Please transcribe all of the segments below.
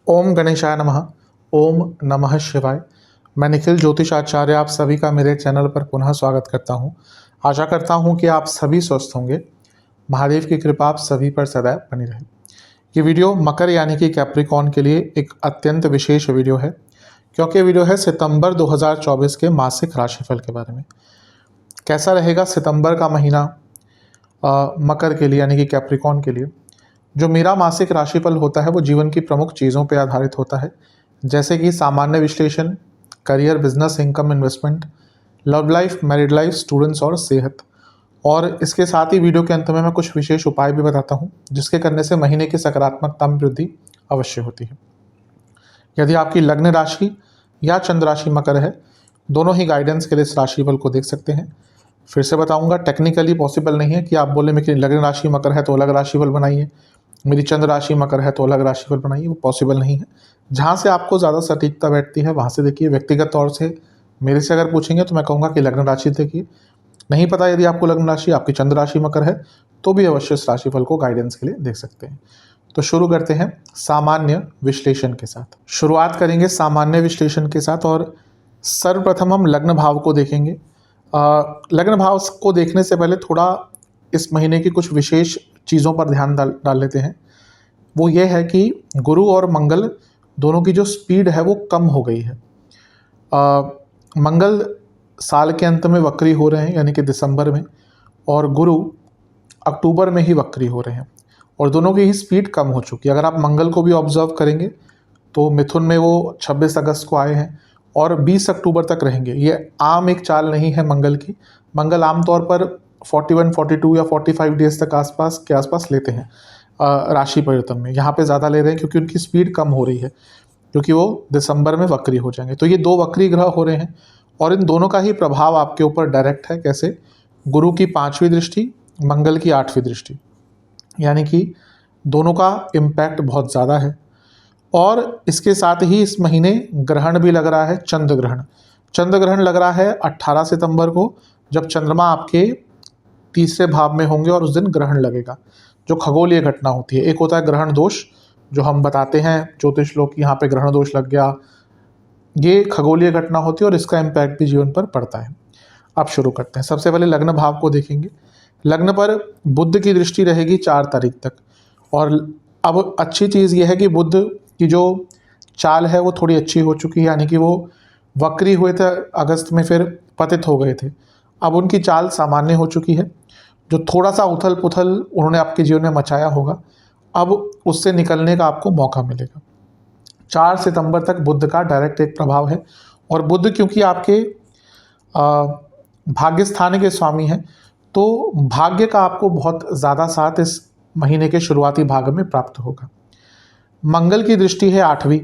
ओम गणेशाय नमः। ओम नमः शिवाय। मैं निखिल ज्योतिष आचार्य आप सभी का मेरे चैनल पर पुनः स्वागत करता हूं। आशा करता हूं कि आप सभी स्वस्थ होंगे। महादेव की कृपा आप सभी पर सदैव बनी रहे। ये वीडियो मकर यानी कि कैप्रिकॉर्न के लिए एक अत्यंत विशेष वीडियो है, क्योंकि वीडियो है सितंबर 2024 के मासिक राशिफल के बारे में। कैसा रहेगा सितंबर का महीना मकर के लिए यानी कि कैप्रिकॉर्न के लिए। जो मेरा मासिक राशिफल होता है वो जीवन की प्रमुख चीज़ों पर आधारित होता है, जैसे कि सामान्य विश्लेषण, career, business, income, investment, love life, married life, students और सेहत। और इसके साथ ही वीडियो के अंत में मैं कुछ विशेष उपाय भी बताता हूँ, जिसके करने से महीने की सकारात्मकता में वृद्धि अवश्य होती है। यदि आपकी लग्न राशि या चंद्र राशि मकर है, दोनों ही गाइडेंस के लिए इस राशिफल को देख सकते हैं। फिर से बताऊंगा, टेक्निकली पॉसिबल नहीं है कि आप बोले मेरी लग्न राशि मकर है तो अलग राशिफल बनाइए, मेरी चंद्र राशि मकर है तो अलग राशिफल बनाइए। वो पॉसिबल नहीं है। जहाँ से आपको ज़्यादा सटीकता बैठती है वहाँ से देखिए। व्यक्तिगत तौर से मेरे से अगर पूछेंगे तो मैं कहूँगा कि लग्न राशि देखिए। नहीं पता यदि आपको लग्न राशि आपकी चंद्र राशि मकर है तो भी अवश्य इस राशिफल को गाइडेंस के लिए देख सकते हैं। तो शुरू करते हैं सामान्य विश्लेषण के साथ। शुरुआत करेंगे सामान्य विश्लेषण के साथ और सर्वप्रथम हम लग्न भाव को देखेंगे। लग्न भाव को देखने से पहले थोड़ा इस महीने की कुछ विशेष चीज़ों पर ध्यान डाल लेते हैं। वो ये है कि गुरु और मंगल दोनों की जो स्पीड है वो कम हो गई है। मंगल साल के अंत में वक्री हो रहे हैं यानी कि दिसंबर में, और गुरु अक्टूबर में ही वक्री हो रहे हैं, और दोनों की ही स्पीड कम हो चुकी है। अगर आप मंगल को भी ऑब्जर्व करेंगे तो मिथुन में वो 26 अगस्त को आए हैं और 20 अक्टूबर तक रहेंगे। ये आम एक चाल नहीं है मंगल की। मंगल आमतौर पर 41, 42 या 45 डेज तक आसपास लेते हैं राशि परिवर्तन में। यहाँ पे ज़्यादा ले रहे हैं क्योंकि उनकी स्पीड कम हो रही है, क्योंकि वो दिसंबर में वक्री हो जाएंगे। तो ये दो वक्री ग्रह हो रहे हैं और इन दोनों का ही प्रभाव आपके ऊपर डायरेक्ट है। कैसे? गुरु की 5वीं दृष्टि, मंगल की 8वीं दृष्टि, यानी कि दोनों का इम्पैक्ट बहुत ज़्यादा है। और इसके साथ ही इस महीने ग्रहण भी लग रहा है, चंद्र ग्रहण। चंद्र ग्रहण लग रहा है 18 सितंबर को, जब चंद्रमा आपके तीसरे भाव में होंगे और उस दिन ग्रहण लगेगा। जो खगोलीय घटना होती है, एक होता है ग्रहण दोष, जो हम बताते हैं ज्योतिष लोग कि यहाँ पे ग्रहण दोष लग गया, ये खगोलीय घटना होती है और इसका इम्पैक्ट भी जीवन पर पड़ता है। अब शुरू करते हैं। सबसे पहले लग्न भाव को देखेंगे। लग्न पर बुध की दृष्टि रहेगी 4 तारीख तक। और अब अच्छी चीज़ ये है कि बुध की जो चाल है वो थोड़ी अच्छी हो चुकी है, यानी कि वो वक्री हुए थे अगस्त में, फिर पतित हो गए थे। अब उनकी चाल सामान्य हो चुकी है। जो थोड़ा सा उथल पुथल उन्होंने आपके जीवन में मचाया होगा, अब उससे निकलने का आपको मौका मिलेगा। 4 सितंबर तक बुध का डायरेक्ट एक प्रभाव है, और बुध क्योंकि आपके भाग्य स्थान के स्वामी हैं, तो भाग्य का आपको बहुत ज़्यादा साथ इस महीने के शुरुआती भाग में प्राप्त होगा। मंगल की दृष्टि है 8वीं,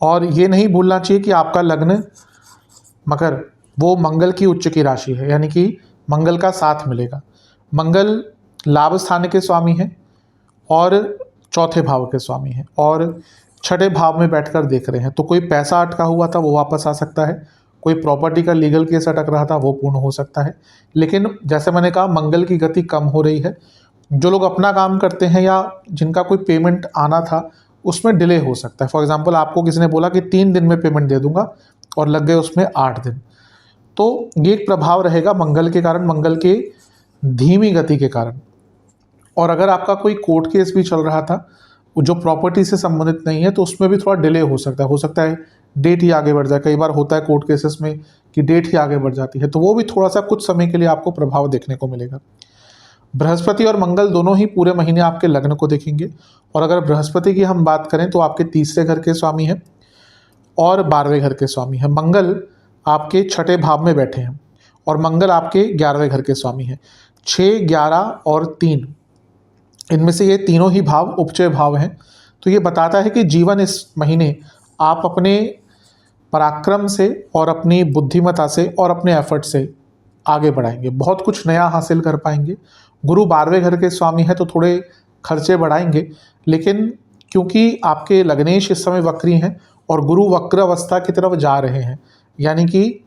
और ये नहीं भूलना चाहिए कि आपका लग्न मकर वो मंगल की उच्च की राशि है, यानी कि मंगल का साथ मिलेगा। मंगल लाभ स्थान के स्वामी हैं और चौथे भाव के स्वामी हैं, और छठे भाव में बैठकर देख रहे हैं। तो कोई पैसा अटका हुआ था वो वापस आ सकता है, कोई प्रॉपर्टी का लीगल केस अटक रहा था वो पूर्ण हो सकता है। लेकिन जैसे मैंने कहा, मंगल की गति कम हो रही है। जो लोग अपना काम करते हैं या जिनका कोई पेमेंट आना था उसमें डिले हो सकता है। फॉर एग्जाम्पल, आपको किसी ने बोला कि 3 दिन में पेमेंट दे दूंगा और लग गए उसमें 8 दिन। तो ये एक प्रभाव रहेगा मंगल के कारण, मंगल के धीमी गति के कारण। और अगर आपका कोई कोर्ट केस भी चल रहा था जो प्रॉपर्टी से संबंधित नहीं है, तो उसमें भी थोड़ा डिले हो सकता है डेट ही आगे बढ़ जाए। कई बार होता है कोर्ट केसेस में कि डेट ही आगे बढ़ जाती है, तो वो भी थोड़ा सा कुछ समय के लिए आपको प्रभाव देखने को मिलेगा। बृहस्पति और मंगल दोनों ही पूरे महीने आपके लग्न को देखेंगे। और अगर बृहस्पति की हम बात करें तो आपके तीसरे घर के स्वामी हैं और 12वें घर के स्वामी हैं। मंगल आपके छठे भाव में बैठे हैं और मंगल आपके 11वें घर के स्वामी हैं। 6, 11 और 3, इनमें से ये तीनों ही भाव उपचय भाव हैं। तो ये बताता है कि जीवन इस महीने आप अपने पराक्रम से और अपनी बुद्धिमत्ता से और अपने एफर्ट से आगे बढ़ाएंगे, बहुत कुछ नया हासिल कर पाएंगे। गुरु 12वें घर के स्वामी है तो थोड़े खर्चे बढ़ाएंगे, लेकिन क्योंकि आपके लग्नेश इस समय वक्री हैं और गुरु वक्र अवस्था की तरफ जा रहे हैं, यानी कि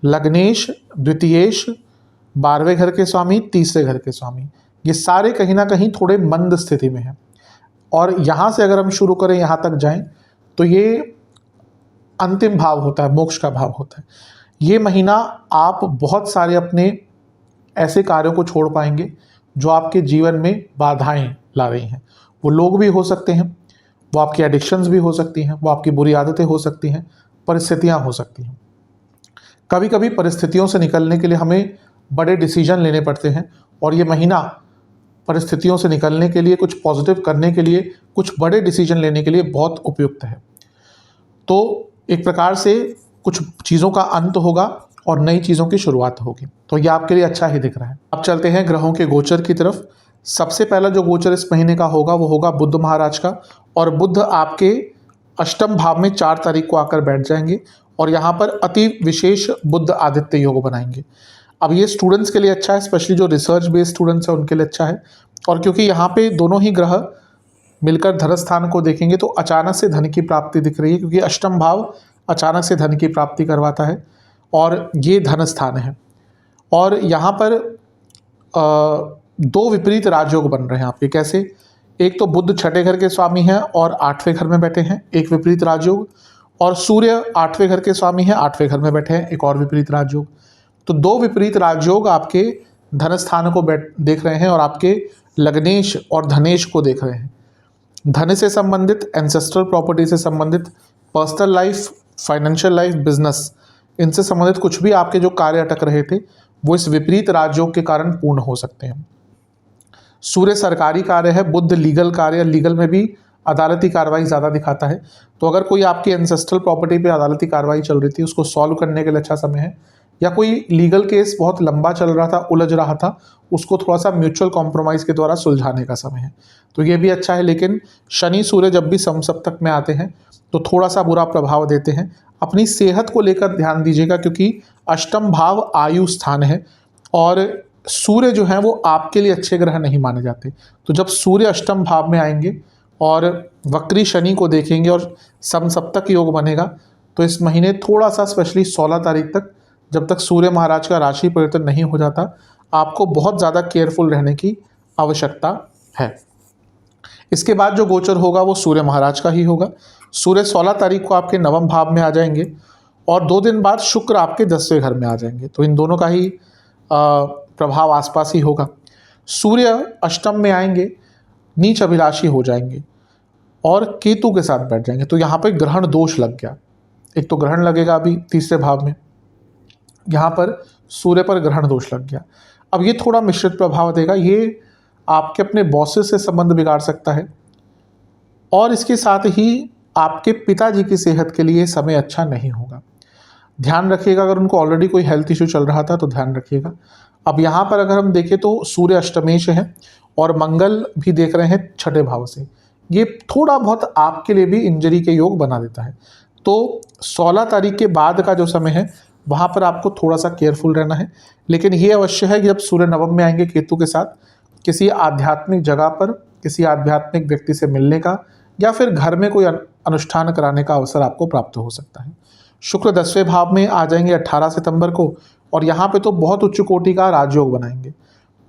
लग्नेश, द्वितीयेश, 12वें घर के स्वामी, तीसरे घर के स्वामी, ये सारे कहीं ना कहीं थोड़े मंद स्थिति में हैं। और यहाँ से अगर हम शुरू करें यहाँ तक जाएं तो ये अंतिम भाव होता है, मोक्ष का भाव होता है। ये महीना आप बहुत सारे अपने ऐसे कार्यों को छोड़ पाएंगे जो आपके जीवन में बाधाएं ला रही हैं। वो लोग भी हो सकते हैं, वो आपकी एडिक्शंस भी हो सकती हैं, वो आपकी बुरी आदतें हो सकती हैं, परिस्थितियां हो सकती हैं। कभी कभी परिस्थितियों से निकलने के लिए हमें बड़े डिसीजन लेने पड़ते हैं और ये महीना परिस्थितियों से निकलने के लिए, कुछ पॉजिटिव करने के लिए, कुछ बड़े डिसीजन लेने के लिए बहुत उपयुक्त है। तो एक प्रकार से कुछ चीज़ों का अंत होगा और नई चीज़ों की शुरुआत होगी, तो ये आपके लिए अच्छा ही दिख रहा है। अब चलते हैं ग्रहों के गोचर की तरफ। सबसे पहला जो गोचर इस महीने का होगा वो होगा बुध महाराज का, और बुध आपके अष्टम भाव में 4 तारीख को आकर बैठ जाएंगे और यहाँ पर अति विशेष बुध आदित्य योग बनाएंगे। अब ये स्टूडेंट्स के लिए अच्छा है, स्पेशली जो रिसर्च बेस्ड स्टूडेंट्स हैं उनके लिए अच्छा है। और क्योंकि यहाँ पे दोनों ही ग्रह मिलकर धन स्थान को देखेंगे तो अचानक से धन की प्राप्ति दिख रही है, क्योंकि अष्टम भाव अचानक से धन की प्राप्ति करवाता है और ये धन स्थान है। और यहाँ पर 2 विपरीत राजयोग बन रहे हैं आपके। कैसे? एक तो बुध छठे घर के स्वामी हैं और 8वें घर में बैठे हैं, एक विपरीत राजयोग, और सूर्य 8वें घर के स्वामी हैं, 8वें घर में बैठे हैं, एक और विपरीत राजयोग। तो 2 विपरीत राजयोग आपके धन स्थान को देख रहे हैं और आपके लग्नेश और धनेश को देख रहे हैं। धन से संबंधित, एंसेस्ट्रल प्रॉपर्टी से संबंधित, personal life, financial life, business, इनसे संबंधित कुछ भी आपके जो कार्य अटक रहे थे वो इस विपरीत राजयोग के कारण पूर्ण हो सकते हैं। सूर्य सरकारी कार्य है, बुध लीगल कार्य, लीगल में भी अदालती कार्रवाई ज़्यादा दिखाता है। तो अगर कोई आपकी एंसेस्ट्रल प्रॉपर्टी पे अदालती कार्रवाई चल रही थी, उसको सॉल्व करने के लिए अच्छा समय है, या कोई लीगल केस बहुत लंबा चल रहा था, उलझ रहा था, उसको थोड़ा सा म्यूचुअल कॉम्प्रोमाइज़ के द्वारा सुलझाने का समय है, तो ये भी अच्छा है। लेकिन शनि सूर्य जब भी समसप्तक में आते हैं तो थोड़ा सा बुरा प्रभाव देते हैं। अपनी सेहत को लेकर ध्यान दीजिएगा, क्योंकि अष्टम भाव आयु स्थान है और सूर्य जो है वो आपके लिए अच्छे ग्रह नहीं माने जाते। तो जब सूर्य अष्टम भाव में आएंगे और वक्री शनि को देखेंगे और समसप्तक योग बनेगा, तो इस महीने थोड़ा सा, स्पेशली 16 तारीख तक, जब तक सूर्य महाराज का राशि परिवर्तन नहीं हो जाता, आपको बहुत ज़्यादा केयरफुल रहने की आवश्यकता है। इसके बाद जो गोचर होगा वो सूर्य महाराज का ही होगा। सूर्य 16 तारीख को आपके नवम भाव में आ जाएंगे और 2 दिन बाद शुक्र आपके 10वें घर में आ जाएंगे। तो इन दोनों का ही प्रभाव आसपास ही होगा। सूर्य अष्टम में आएंगे, नीच अभिलाषी हो जाएंगे और केतु के साथ बैठ जाएंगे। तो यहाँ पर ग्रहण दोष लग गया। एक तो ग्रहण लगेगा अभी 3रे भाव में, यहाँ पर सूर्य पर ग्रहण दोष लग गया। अब ये थोड़ा मिश्रित प्रभाव देगा। ये आपके अपने बॉसेस से संबंध बिगाड़ सकता है और इसके साथ ही आपके पिताजी की सेहत के लिए समय अच्छा नहीं होगा। ध्यान रखिएगा, अगर उनको ऑलरेडी कोई हेल्थ इशू चल रहा था तो ध्यान रखिएगा। अब यहाँ पर अगर हम देखें तो सूर्य अष्टमेश है और मंगल भी देख रहे हैं 6ठे भाव से। ये थोड़ा बहुत आपके लिए भी इंजरी के योग बना देता है। तो 16 तारीख के बाद का जो समय है वहाँ पर आपको थोड़ा सा केयरफुल रहना है। लेकिन ये अवश्य है कि जब सूर्य नवम में आएंगे केतु के साथ, किसी आध्यात्मिक जगह पर किसी आध्यात्मिक व्यक्ति से मिलने का या फिर घर में कोई अनुष्ठान कराने का अवसर आपको प्राप्त हो सकता है। शुक्र 10वें भाव में आ जाएंगे 18 सितंबर को और यहाँ पे तो बहुत उच्च कोटि का राजयोग बनाएंगे।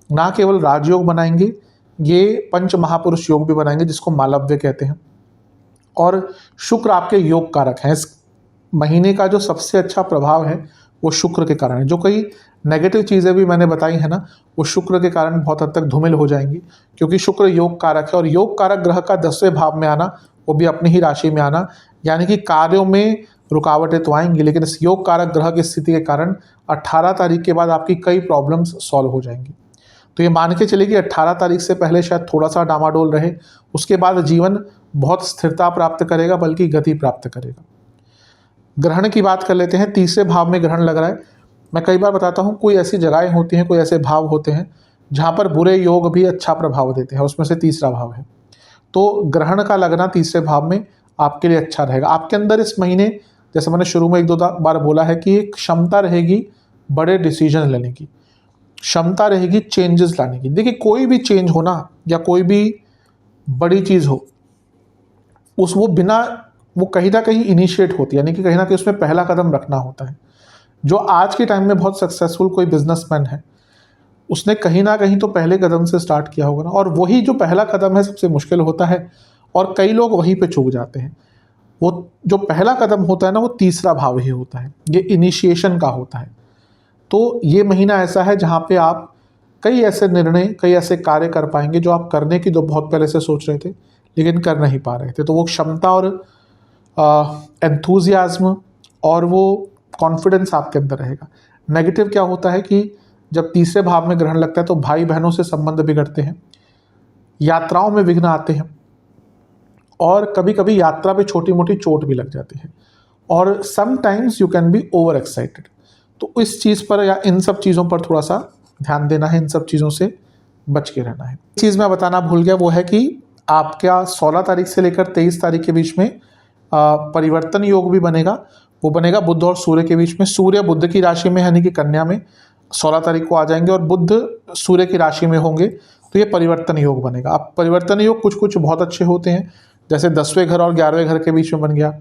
ना केवल राजयोग बनाएंगे, ये पंच महापुरुष योग भी बनाएंगे जिसको मालव्य कहते हैं। और शुक्र आपके योग कारक हैं। इस महीने का जो सबसे अच्छा प्रभाव है वो शुक्र के कारण है। जो कई नेगेटिव चीज़ें भी मैंने बताई है ना, वो शुक्र के कारण बहुत हद तक धूमिल हो जाएंगी, क्योंकि शुक्र योग कारक है और योग कारक ग्रह का 10वें भाव में आना, वो भी अपनी ही राशि में आना, यानी कि कार्यों में रुकावटें तो आएंगी, लेकिन इस योग कारक ग्रह की स्थिति के कारण 18 तारीख के बाद आपकी कई प्रॉब्लम्स सॉल्व हो जाएंगी। तो ये मान के चलिए कि 18 तारीख से पहले शायद थोड़ा सा डामाडोल रहे, उसके बाद जीवन बहुत स्थिरता प्राप्त करेगा, बल्कि गति प्राप्त करेगा। ग्रहण की बात कर लेते हैं। 3रे भाव में ग्रहण लग रहा है। मैं कई बार बताता हूँ, कोई ऐसी जगहें होती हैं, कोई ऐसे भाव होते हैं जहाँ पर बुरे योग भी अच्छा प्रभाव देते हैं, उसमें से 3रा भाव है। तो ग्रहण का लगना 3रे भाव में आपके लिए अच्छा रहेगा। आपके अंदर इस महीने, जैसे मैंने शुरू में 1-2 बार बोला है, कि एक क्षमता रहेगी बड़े डिसीजन लेने की, क्षमता रहेगी चेंजेस लाने की। देखिए, कोई भी चेंज हो ना, या कोई भी बड़ी चीज़ हो, वो कहीं ना कहीं इनिशिएट होती है, यानी कि कहीं ना कहीं उसमें पहला कदम रखना होता है। जो आज के टाइम में बहुत सक्सेसफुल कोई बिजनेसमैन है, उसने कहीं ना कहीं तो पहले कदम से स्टार्ट किया होगा ना, और वही जो पहला कदम है सबसे मुश्किल होता है और कई लोग वहीं पे चूक जाते हैं। वो जो पहला कदम होता है ना, वो तीसरा भाव ही होता है, ये इनिशिएशन का होता है। तो ये महीना ऐसा है जहाँ पे आप कई ऐसे निर्णय, कई ऐसे कार्य कर पाएंगे जो आप करने की तो बहुत पहले से सोच रहे थे लेकिन कर नहीं पा रहे थे। तो वो क्षमता और एंथुजियाज्म और वो कॉन्फिडेंस आपके अंदर रहेगा। नेगेटिव क्या होता है कि जब तीसरे भाव में ग्रहण लगता है तो भाई बहनों से संबंध बिगड़ते हैं, यात्राओं में विघ्न आते हैं और कभी कभी यात्रा पे छोटी मोटी चोट भी लग जाती है और sometimes you can be over excited. तो इस चीज़ पर या इन सब चीज़ों पर थोड़ा सा ध्यान देना है, इन सब चीज़ों से बच के रहना है। चीज़ मैं बताना भूल गया वो है कि आपका 16 तारीख से लेकर 23 तारीख के बीच में परिवर्तन योग भी बनेगा। वो बनेगा बुध और सूर्य के बीच में। सूर्य बुध की राशि में यानी कि कन्या में 16 तारीख को आ जाएंगे और बुध सूर्य की राशि में होंगे, तो ये परिवर्तन योग बनेगा। अब परिवर्तन योग कुछ कुछ बहुत अच्छे होते हैं, जैसे 10वें घर और 11वें घर के बीच में बन गया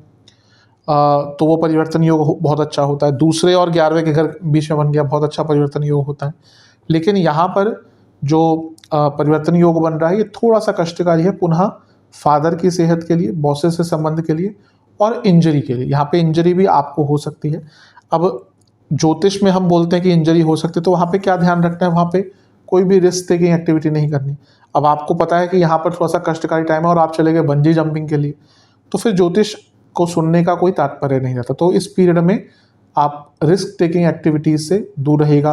तो वो परिवर्तन योग बहुत अच्छा होता है। दूसरे और 11वें के घर बीच में बन गया, बहुत अच्छा परिवर्तन योग होता है। लेकिन यहाँ पर जो परिवर्तन योग बन रहा है ये थोड़ा सा कष्टकारी है, पुनः फादर की सेहत के लिए, बॉसेस से संबंध के लिए और इंजरी के लिए। यहाँ पे इंजरी भी आपको हो सकती है। अब ज्योतिष में हम बोलते हैं कि इंजरी हो सकती है, तो वहाँ पे क्या ध्यान रखना है, वहाँ पे कोई भी रिस्क टेकिंग एक्टिविटी नहीं करनी। अब आपको पता है कि यहाँ पर थोड़ा सा कष्टकारी टाइम है और आप चले गए बंजी जंपिंग के लिए, तो फिर ज्योतिष को सुनने का कोई तात्पर्य नहीं रहता। तो इस पीरियड में आप रिस्क टेकिंग एक्टिविटीज़ से दूर रहेगा।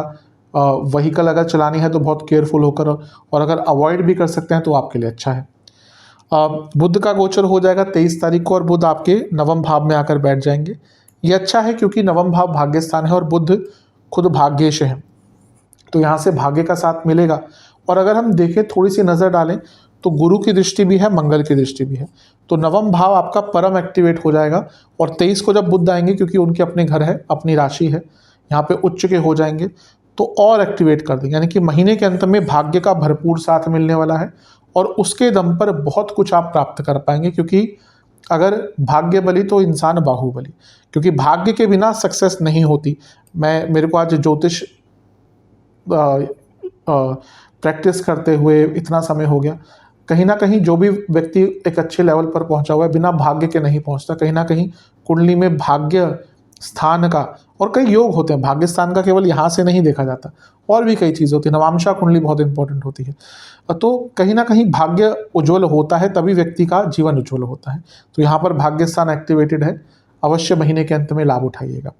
व्हीकल अगर चलानी है तो बहुत केयरफुल होकर, और अगर अवॉइड भी कर सकते हैं तो आपके लिए अच्छा है। बुध का गोचर हो जाएगा 23 तारीख को और बुध आपके नवम भाव में आकर बैठ जाएंगे। ये अच्छा है क्योंकि नवम भाव भाग्य स्थान है और बुध खुद भाग्येश है, तो यहाँ से भाग्य का साथ मिलेगा। और अगर हम देखें, थोड़ी सी नज़र डालें तो गुरु की दृष्टि भी है, मंगल की दृष्टि भी है, तो नवम भाव आपका परम एक्टिवेट हो जाएगा। और 23 को जब बुध आएंगे, क्योंकि उनके अपने घर है, अपनी राशि है, यहाँ पे उच्च के हो जाएंगे तो और एक्टिवेट कर देंगे। यानी कि महीने के अंत में भाग्य का भरपूर साथ मिलने वाला है और उसके दम पर बहुत कुछ आप प्राप्त कर पाएंगे। क्योंकि अगर भाग्य बली तो इंसान बाहुबली, क्योंकि भाग्य के बिना सक्सेस नहीं होती। मेरे को आज ज्योतिष प्रैक्टिस करते हुए इतना समय हो गया, कहीं ना कहीं जो भी व्यक्ति एक अच्छे लेवल पर पहुंचा हुआ है बिना भाग्य के नहीं पहुंचता। कहीं ना कहीं कुंडली में भाग्य स्थान का, और कई योग होते हैं, भाग्य स्थान का केवल यहाँ से नहीं देखा जाता, और भी कई चीज़ होती है। नवांशा कुंडली बहुत इंपॉर्टेंट होती है। तो कहीं ना कहीं भाग्य उज्ज्वल होता है तभी व्यक्ति का जीवन उज्ज्वल होता है। तो यहाँ पर भाग्य स्थान एक्टिवेटेड है, अवश्य महीने के अंत में लाभ उठाइएगा।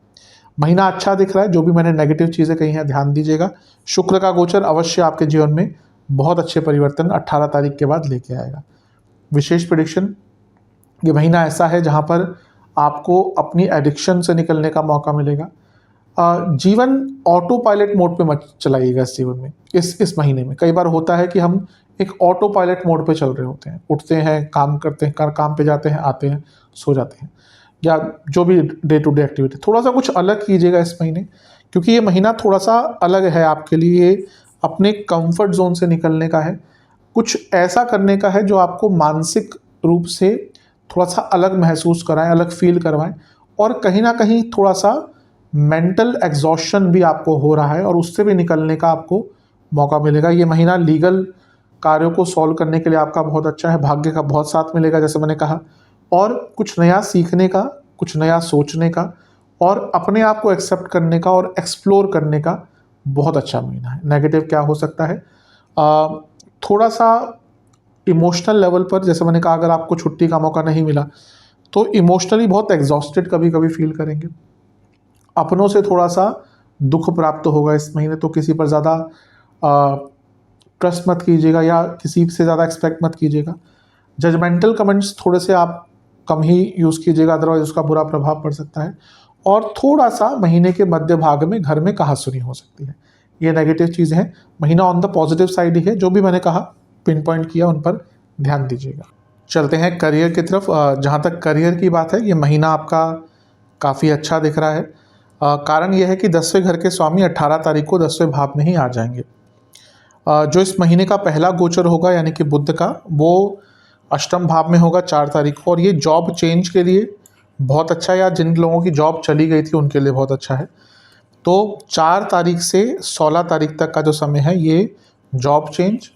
महीना अच्छा दिख रहा है, जो भी मैंने नेगेटिव चीज़ें कही हैं ध्यान दीजिएगा। शुक्र का गोचर अवश्य आपके जीवन में बहुत अच्छे परिवर्तन 18 तारीख के बाद लेके आएगा। विशेष प्रेडिक्शन, ये महीना ऐसा है जहाँ पर आपको अपनी एडिक्शन से निकलने का मौका मिलेगा। जीवन ऑटो पायलट मोड पे मत चलाइएगा इस जीवन में। इस महीने में कई बार होता है कि हम एक ऑटो पायलट मोड पे चल रहे होते हैं, उठते हैं, काम करते हैं, काम पे जाते हैं, आते हैं, सो जाते हैं, या जो भी डे टू डे एक्टिविटी। थोड़ा सा कुछ अलग कीजिएगा इस महीने, क्योंकि ये महीना थोड़ा सा अलग है आपके लिए। अपने कंफर्ट जोन से निकलने का है, कुछ ऐसा करने का है जो आपको मानसिक रूप से थोड़ा सा अलग महसूस कराएं, अलग फील करवाएं, और कहीं ना कहीं थोड़ा सा मेंटल एग्जॉशन भी आपको हो रहा है और उससे भी निकलने का आपको मौका मिलेगा। ये महीना लीगल कार्यों को सॉल्व करने के लिए आपका बहुत अच्छा है। भाग्य का बहुत साथ मिलेगा जैसे मैंने कहा, और कुछ नया सीखने का, कुछ नया सोचने का, और अपने आप को एक्सेप्ट करने का और एक्सप्लोर करने का बहुत अच्छा महीना है। नेगेटिव क्या हो सकता है, थोड़ा सा इमोशनल लेवल पर, जैसे मैंने कहा, अगर आपको छुट्टी का मौका नहीं मिला तो इमोशनली बहुत एग्जॉस्टेड कभी कभी फील करेंगे। अपनों से थोड़ा सा दुख प्राप्त होगा इस महीने, तो किसी पर ज़्यादा ट्रस्ट मत कीजिएगा या किसी से ज़्यादा एक्सपेक्ट मत कीजिएगा। जजमेंटल कमेंट्स थोड़े से आप कम ही यूज़ कीजिएगा, अदरवाइज उसका बुरा प्रभाव पड़ सकता है। और थोड़ा सा महीने के मध्य भाग में घर में कहासुनी हो सकती है। ये नेगेटिव चीज़ है। महीना ऑन द पॉजिटिव साइड ही है, जो भी मैंने कहा पिन पॉइंट किया उन पर ध्यान दीजिएगा। चलते हैं करियर की तरफ। जहाँ तक करियर की बात है, ये महीना आपका काफ़ी अच्छा दिख रहा है। कारण यह है कि 10वें घर के स्वामी 18 तारीख को 10वें भाव में ही आ जाएंगे। जो इस महीने का पहला गोचर होगा यानी कि बुध का, वो अष्टम भाव में होगा 4 तारीख को, और ये जॉब चेंज के लिए बहुत अच्छा है, या जिन लोगों की जॉब चली गई थी उनके लिए बहुत अच्छा है। तो 4 तारीख से 16 तारीख तक का जो समय है ये जॉब चेंज,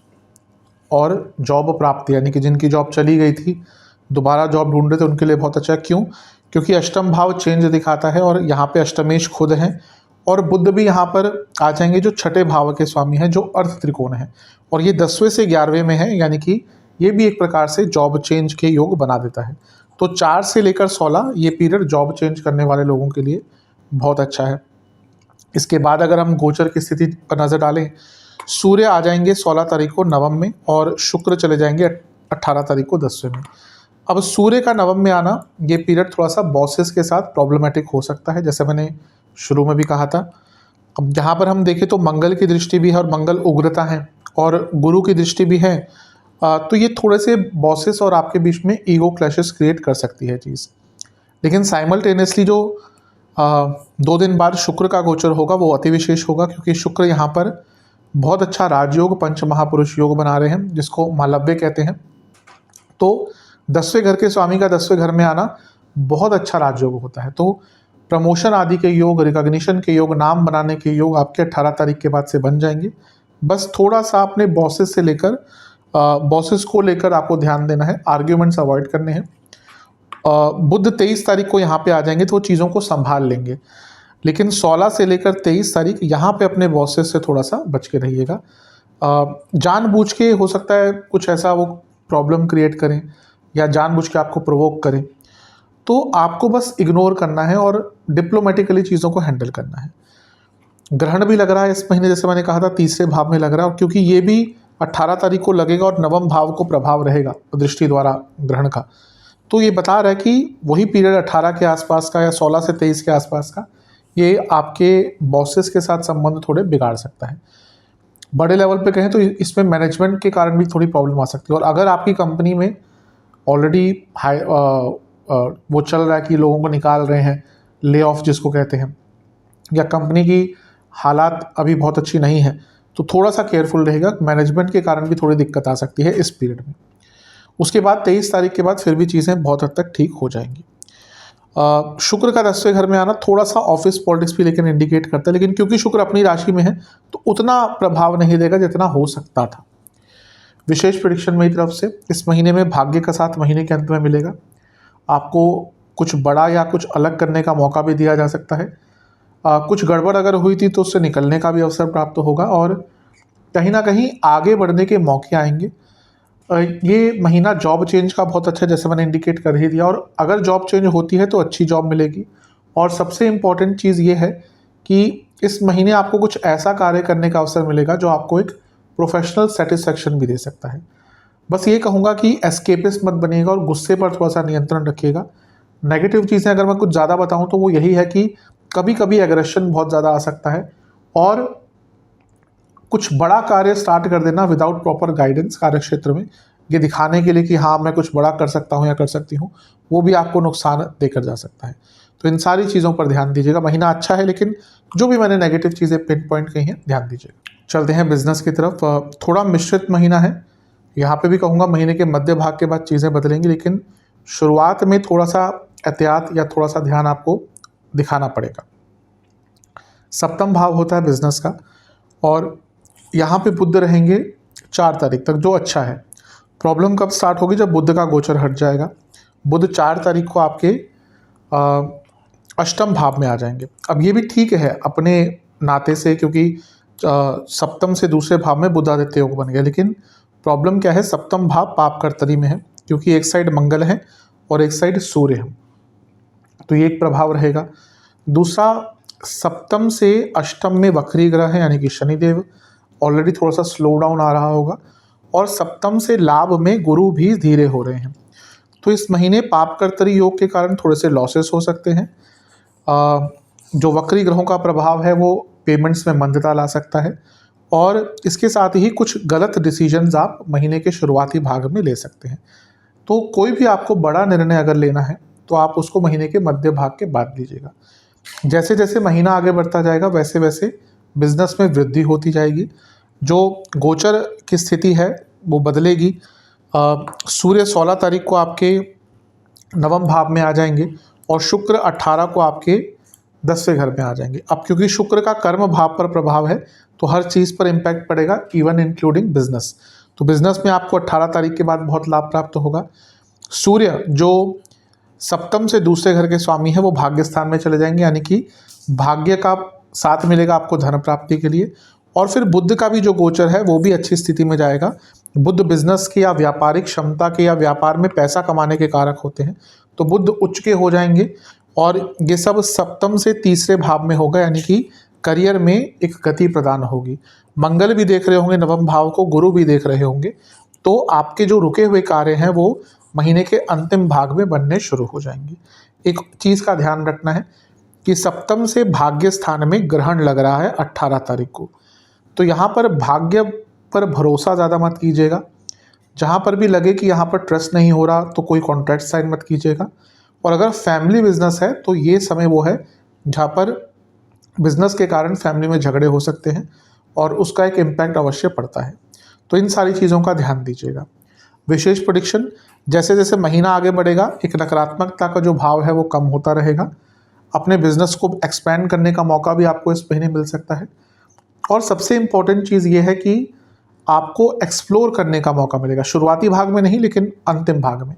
और जॉब प्राप्ति, यानी कि जिनकी जॉब चली गई थी दोबारा जॉब ढूंढ रहे थे उनके लिए बहुत अच्छा है। क्यों? क्योंकि अष्टम भाव चेंज दिखाता है और यहाँ पे अष्टमेश खुद हैं और बुध भी यहाँ पर आ जाएंगे जो छठे भाव के स्वामी हैं, जो अर्थ त्रिकोण है, और ये 10वें से 11वें में है, यानी कि ये भी एक प्रकार से जॉब चेंज के योग बना देता है। तो 4 से लेकर 16 ये पीरियड जॉब चेंज करने वाले लोगों के लिए बहुत अच्छा है। इसके बाद अगर हम गोचर की स्थिति पर नज़र डालें, सूर्य आ जाएंगे 16 तारीख को नवम में और शुक्र चले जाएंगे 18 तारीख को 10वें में। अब सूर्य का नवम में आना, ये पीरियड थोड़ा सा बॉसेस के साथ प्रॉब्लमेटिक हो सकता है, जैसे मैंने शुरू में भी कहा था। अब जहाँ पर हम देखें तो मंगल की दृष्टि भी है और मंगल उग्रता है और गुरु की दृष्टि भी है, तो ये थोड़े से बॉसेस और आपके बीच में ईगो क्लैशेस क्रिएट कर सकती है चीज़। लेकिन साइमल्टेनियसली जो 2 दिन बाद शुक्र का गोचर होगा वो अति विशेष होगा, क्योंकि शुक्र यहाँ पर बहुत अच्छा राजयोग पंच महापुरुष योग बना रहे हैं, जिसको मालव्य कहते हैं। तो 10वें घर के स्वामी का 10वें घर में आना बहुत अच्छा राजयोग होता है। तो प्रमोशन आदि के योग, रिकॉग्निशन के योग, नाम बनाने के योग आपके 18 तारीख के बाद से बन जाएंगे। बस थोड़ा सा अपने बॉसेस को लेकर आपको ध्यान देना है, आर्ग्यूमेंट्स अवॉइड करने हैं। बुध 23 तारीख को यहाँ पे आ जाएंगे तो वो चीज़ों को संभाल लेंगे, लेकिन 16 से लेकर 23 तारीख यहाँ पे अपने बॉसेस से थोड़ा सा बच के रहिएगा। जानबूझ के हो सकता है कुछ ऐसा वो प्रॉब्लम क्रिएट करें या जानबूझ के आपको प्रोवोक करें, तो आपको बस इग्नोर करना है और डिप्लोमेटिकली चीज़ों को हैंडल करना है। ग्रहण भी लग रहा है इस महीने, जैसे मैंने कहा था तीसरे भाव में लग रहा है, और क्योंकि ये भी 18 तारीख को लगेगा और नवम भाव को प्रभाव रहेगा दृष्टि द्वारा ग्रहण का, तो ये बता रहा है कि वही पीरियड 18 के आसपास का या 16 से 23 के आसपास का ये आपके बॉसेस के साथ संबंध थोड़े बिगाड़ सकता है। बड़े लेवल पे कहें तो इसमें मैनेजमेंट के कारण भी थोड़ी प्रॉब्लम आ सकती है। और अगर आपकी कंपनी में ऑलरेडी वो चल रहा है कि लोगों को निकाल रहे हैं, ले ऑफ जिसको कहते हैं, या कंपनी की हालात अभी बहुत अच्छी नहीं है, तो थोड़ा सा केयरफुल रहेगा। मैनेजमेंट के कारण भी थोड़ी दिक्कत आ सकती है इस पीरियड में। उसके बाद 23 तारीख के बाद फिर भी चीज़ें बहुत हद तक ठीक हो जाएंगी। शुक्र का 10वें घर में आना थोड़ा सा ऑफिस पॉलिटिक्स भी लेकिन इंडिकेट करता है, लेकिन क्योंकि शुक्र अपनी राशि में है तो उतना प्रभाव नहीं देगा जितना हो सकता था। विशेष प्रेडिक्शन मेरी तरफ से इस महीने में भाग्य का साथ महीने के अंत में मिलेगा। आपको कुछ बड़ा या कुछ अलग करने का मौका भी दिया जा सकता है। कुछ गड़बड़ अगर हुई थी तो उससे निकलने का भी अवसर प्राप्त होगा और कहीं ना कहीं आगे बढ़ने के मौके आएंगे। ये महीना जॉब चेंज का बहुत अच्छा है, जैसे मैंने इंडिकेट कर ही दिया, और अगर जॉब चेंज होती है तो अच्छी जॉब मिलेगी। और सबसे इम्पॉर्टेंट चीज़ ये है कि इस महीने आपको कुछ ऐसा कार्य करने का अवसर मिलेगा जो आपको एक प्रोफेशनल सेटिस्फैक्शन भी दे सकता है। बस ये कहूँगा कि एस्केपिस्ट मत बनिएगा और गुस्से पर थोड़ा सा नियंत्रण रखिएगा। नेगेटिव चीज़ें अगर मैं कुछ ज़्यादा बताऊँ तो वो यही है कि कभी कभी एग्रेशन बहुत ज़्यादा आ सकता है और कुछ बड़ा कार्य स्टार्ट कर देना विदाउट प्रॉपर गाइडेंस कार्य क्षेत्र में, ये दिखाने के लिए कि हाँ मैं कुछ बड़ा कर सकता हूँ या कर सकती हूँ, वो भी आपको नुकसान देकर जा सकता है। तो इन सारी चीज़ों पर ध्यान दीजिएगा। महीना अच्छा है, लेकिन जो भी मैंने नेगेटिव चीज़ें पिन पॉइंट कही हैं ध्यान दीजिएगा। चलते हैं बिजनेस की तरफ। थोड़ा मिश्रित महीना है, यहाँ पे भी कहूँगा महीने के मध्य भाग के बाद चीज़ें बदलेंगी, लेकिन शुरुआत में थोड़ा सा एहतियात या थोड़ा सा ध्यान आपको दिखाना पड़ेगा। सप्तम भाव होता है बिजनेस का और यहाँ पे बुध रहेंगे 4 तारीख तक, जो अच्छा है। प्रॉब्लम कब स्टार्ट होगी? जब बुध का गोचर हट जाएगा। बुध 4 तारीख को आपके अष्टम भाव में आ जाएंगे। अब ये भी ठीक है अपने नाते से, क्योंकि सप्तम से दूसरे भाव में बुध आदित्य योग बन गया, लेकिन प्रॉब्लम क्या है? सप्तम भाव पाप कर्तरी में है, क्योंकि एक साइड मंगल है और एक साइड सूर्य है, तो ये एक प्रभाव रहेगा। दूसरा, सप्तम से अष्टम में वक्री ग्रह है, यानी कि शनिदेव, ऑलरेडी थोड़ा सा स्लो डाउन आ रहा होगा, और सप्तम से लाभ में गुरु भी धीरे हो रहे हैं। तो इस महीने पाप कर्तरी योग के कारण थोड़े से लॉसेस हो सकते हैं। जो वक्री ग्रहों का प्रभाव है वो पेमेंट्स में मंदता ला सकता है, और इसके साथ ही कुछ गलत डिसीजंस आप महीने के शुरुआती भाग में ले सकते हैं। तो कोई भी आपको बड़ा निर्णय अगर लेना है तो आप उसको महीने के मध्य भाग के बाद लीजिएगा। जैसे जैसे महीना आगे बढ़ता जाएगा वैसे वैसे बिजनेस में वृद्धि होती जाएगी। जो गोचर की स्थिति है वो बदलेगी। सूर्य 16 तारीख को आपके नवम भाव में आ जाएंगे और शुक्र 18 को आपके 10वें घर में आ जाएंगे। अब क्योंकि शुक्र का कर्म भाव पर प्रभाव है तो हर चीज़ पर इम्पैक्ट पड़ेगा, इवन इंक्लूडिंग बिजनेस। तो बिजनेस में आपको 18 तारीख के बाद बहुत लाभ प्राप्त होगा। सूर्य जो सप्तम से दूसरे घर के स्वामी है वो भाग्य स्थान में चले जाएंगे, यानी कि भाग्य का साथ मिलेगा आपको धन प्राप्ति के लिए। और फिर बुध का भी जो गोचर है वो भी अच्छी स्थिति में जाएगा। बुध बिजनेस की या व्यापारिक क्षमता के या व्यापार में पैसा कमाने के कारक होते हैं, तो बुध उच्च के हो जाएंगे और ये सब सप्तम से तीसरे भाव में होगा, यानी कि करियर में एक गति प्रदान होगी। मंगल भी देख रहे होंगे नवम भाव को, गुरु भी देख रहे होंगे, तो आपके जो रुके हुए कार्य हैं वो महीने के अंतिम भाग में बनने शुरू हो जाएंगे। एक चीज़ का ध्यान रखना है कि सप्तम से भाग्य स्थान में ग्रहण लग रहा है 18 तारीख को, तो यहाँ पर भाग्य पर भरोसा ज़्यादा मत कीजिएगा। जहाँ पर भी लगे कि यहाँ पर ट्रस्ट नहीं हो रहा तो कोई कॉन्ट्रैक्ट साइन मत कीजिएगा। और अगर फैमिली बिजनेस है तो ये समय वो है जहाँ पर बिजनेस के कारण फैमिली में झगड़े हो सकते हैं और उसका एक इम्पैक्ट अवश्य पड़ता है, तो इन सारी चीज़ों का ध्यान दीजिएगा। विशेष प्रेडिक्शन, जैसे जैसे महीना आगे बढ़ेगा एक नकारात्मकता का जो भाव है वो कम होता रहेगा। अपने बिजनेस को एक्सपैंड करने का मौका भी आपको इस महीने मिल सकता है। और सबसे इम्पोर्टेंट चीज़ ये है कि आपको एक्सप्लोर करने का मौका मिलेगा, शुरुआती भाग में नहीं लेकिन अंतिम भाग में।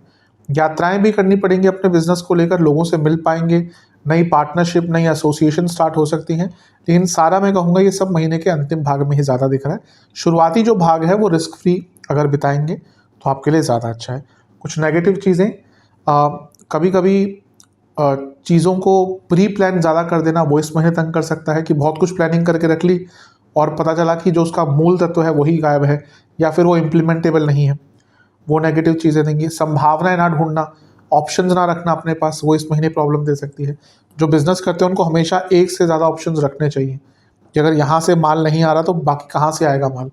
यात्राएं भी करनी पड़ेंगी अपने बिजनेस को लेकर, लोगों से मिल पाएंगे, नई पार्टनरशिप नई एसोसिएशन स्टार्ट हो सकती हैं, लेकिन सारा मैं कहूँगा ये सब महीने के अंतिम भाग में ही ज़्यादा दिख रहा है। शुरुआती जो भाग है वो रिस्क फ्री अगर बिताएंगे तो आपके लिए ज़्यादा अच्छा है। कुछ नेगेटिव चीज़ें, कभी कभी चीज़ों को प्री प्लान ज़्यादा कर देना वो इस महीने तंग कर सकता है कि बहुत कुछ प्लानिंग करके रख ली और पता चला कि जो उसका मूल तत्व है वही गायब है या फिर वो इम्प्लीमेंटेबल नहीं है, वो नेगेटिव चीज़ें देंगी। संभावनाएं ना ढूंढना, ऑप्शंस ना रखना अपने पास, वो इस महीने प्रॉब्लम दे सकती है। जो बिज़नेस करते हैं उनको हमेशा एक से ज़्यादा ऑप्शंस रखने चाहिए कि अगर यहाँ से माल नहीं आ रहा तो बाकी कहाँ से आएगा माल।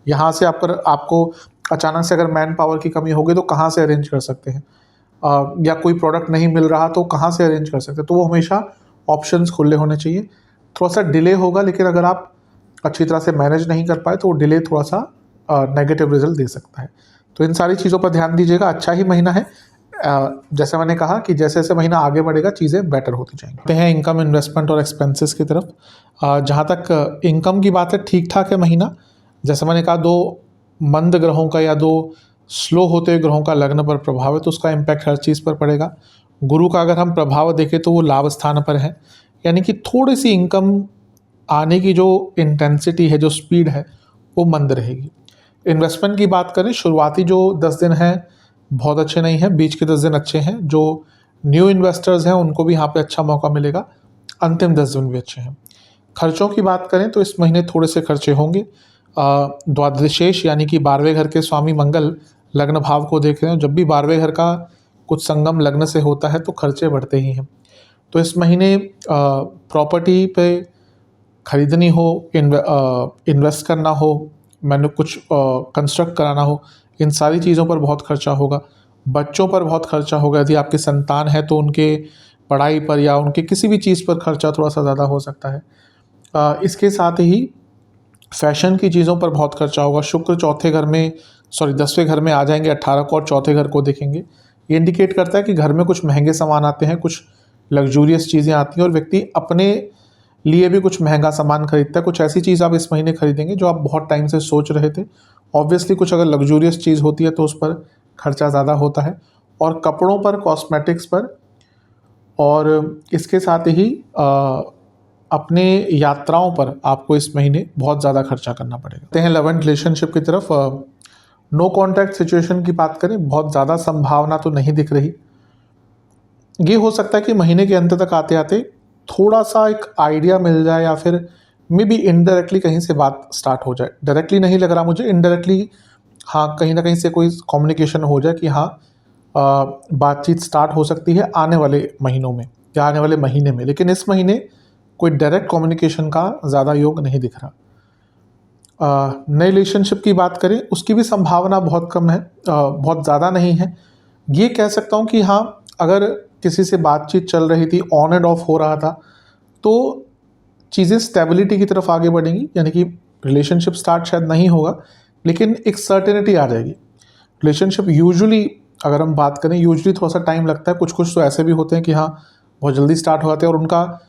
यहाँ से आपको अचानक से अगर मैन पावर की कमी होगी तो कहाँ से अरेंज कर सकते हैं, या कोई प्रोडक्ट नहीं मिल रहा तो कहाँ से अरेंज कर सकते हैं। तो वो हमेशा ऑप्शंस खुले होने चाहिए। थोड़ा सा डिले होगा, लेकिन अगर आप अच्छी तरह से मैनेज नहीं कर पाए तो वो डिले थोड़ा सा नेगेटिव रिजल्ट दे सकता है। तो इन सारी चीज़ों पर ध्यान दीजिएगा। अच्छा ही महीना है। जैसे मैंने कहा कि जैसे जैसे महीना आगे बढ़ेगा चीज़ें बेटर होती जाएंगी। हैं इनकम, इन्वेस्टमेंट और एक्सपेंसेस की तरफ। जहाँ तक इनकम की बात है ठीक ठाक है महीना। जैसे मैंने कहा 2 मंद ग्रहों का या 2 स्लो होते हुए ग्रहों का लग्न पर प्रभाव है, तो उसका इम्पैक्ट हर चीज़ पर पड़ेगा। गुरु का अगर हम प्रभाव देखें तो वो लाभ स्थान पर है, यानी कि थोड़ी सी इनकम आने की जो इंटेंसिटी है, जो स्पीड है, वो मंद रहेगी। इन्वेस्टमेंट की बात करें, शुरुआती जो 10 दिन हैं बहुत अच्छे नहीं हैं, बीच के 10 दिन अच्छे हैं। जो न्यू इन्वेस्टर्स हैं उनको भी यहाँ पे अच्छा मौका मिलेगा। अंतिम 10 दिन भी अच्छे हैं। खर्चों की बात करें तो इस महीने थोड़े से खर्चे होंगे। द्वादशेष यानी कि 12वें घर के स्वामी मंगल लग्न भाव को देख रहे हैं। जब भी 12वें घर का कुछ संगम लग्न से होता है तो खर्चे बढ़ते ही हैं। तो इस महीने प्रॉपर्टी पे खरीदनी हो, इन्वेस्ट करना हो, मैंने कुछ कंस्ट्रक्ट कराना हो, इन सारी चीज़ों पर बहुत खर्चा होगा। बच्चों पर बहुत खर्चा होगा। यदि आपके संतान है तो उनके पढ़ाई पर या उनके किसी भी चीज़ पर खर्चा थोड़ा सा ज़्यादा हो सकता है। इसके साथ ही फैशन की चीज़ों पर बहुत खर्चा होगा। शुक्र 10वें घर में आ जाएंगे 18 को और 4थे घर को देखेंगे। ये इंडिकेट करता है कि घर में कुछ महंगे सामान आते हैं, कुछ लग्जूरियस चीज़ें आती हैं और व्यक्ति अपने लिए भी कुछ महंगा सामान खरीदता है। कुछ ऐसी चीज़ आप इस महीने खरीदेंगे जो आप बहुत टाइम से सोच रहे थे। ऑब्वियसली कुछ अगर लग्जूरियस चीज़ होती है तो उस पर खर्चा ज़्यादा होता है। और कपड़ों पर, कॉस्मेटिक्स पर, और इसके साथ ही अपने यात्राओं पर आपको इस महीने बहुत ज़्यादा खर्चा करना पड़ेगा। हैं लव एंड रिलेशनशिप की तरफ। नो कॉन्टैक्ट सिचुएशन की बात करें, बहुत ज़्यादा संभावना तो नहीं दिख रही। ये हो सकता है कि महीने के अंत तक आते आते थोड़ा सा एक आइडिया मिल जाए या फिर मे बी इनडायरेक्टली कहीं से बात स्टार्ट हो जाए। डायरेक्टली नहीं लग रहा मुझे, इनडायरेक्टली हाँ कहीं ना कहीं से कोई कम्युनिकेशन हो जाए कि हाँ बातचीत स्टार्ट हो सकती है आने वाले महीनों में या आने वाले महीने में। लेकिन इस महीने कोई डायरेक्ट कम्युनिकेशन का ज़्यादा योग नहीं दिख रहा। नए रिलेशनशिप की बात करें, उसकी भी संभावना बहुत कम है, बहुत ज़्यादा नहीं है। ये कह सकता हूँ कि हाँ अगर किसी से बातचीत चल रही थी, ऑन एंड ऑफ हो रहा था, तो चीज़ें स्टेबिलिटी की तरफ आगे बढ़ेंगी। यानी कि रिलेशनशिप स्टार्ट शायद नहीं होगा लेकिन एक सर्टेनिटी आ जाएगी। रिलेशनशिप यूजुअली अगर हम बात करें, यूजुअली थोड़ा सा टाइम लगता है। कुछ कुछ तो ऐसे भी होते हैं कि हाँ बहुत जल्दी स्टार्ट हो जाते हैं और उनका